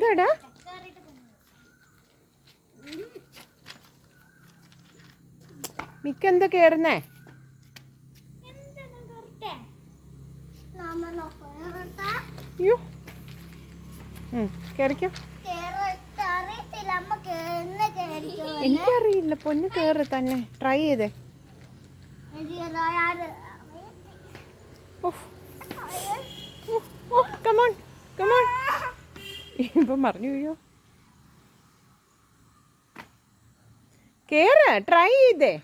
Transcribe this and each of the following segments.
എന്താടാ? മിക്ക എന്താ കേറുന്നേ? അയ്യോ, കേറിക്കോ. എനിക്കറിയില്ല, പൊന്ന് കേറ് തന്നെ. ട്രൈ ചെയ്തേ. ഇപ്പം പറഞ്ഞു പോയോ? കേറ്, ട്രൈ ചെയ്തേ.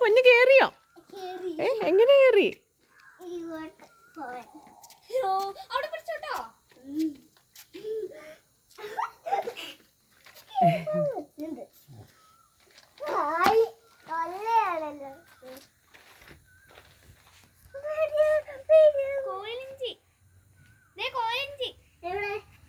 പൊന്ന് കേറിയോ? എങ്ങനെ കേറി? അവിടെ പിടിച്ചോട്ടോ.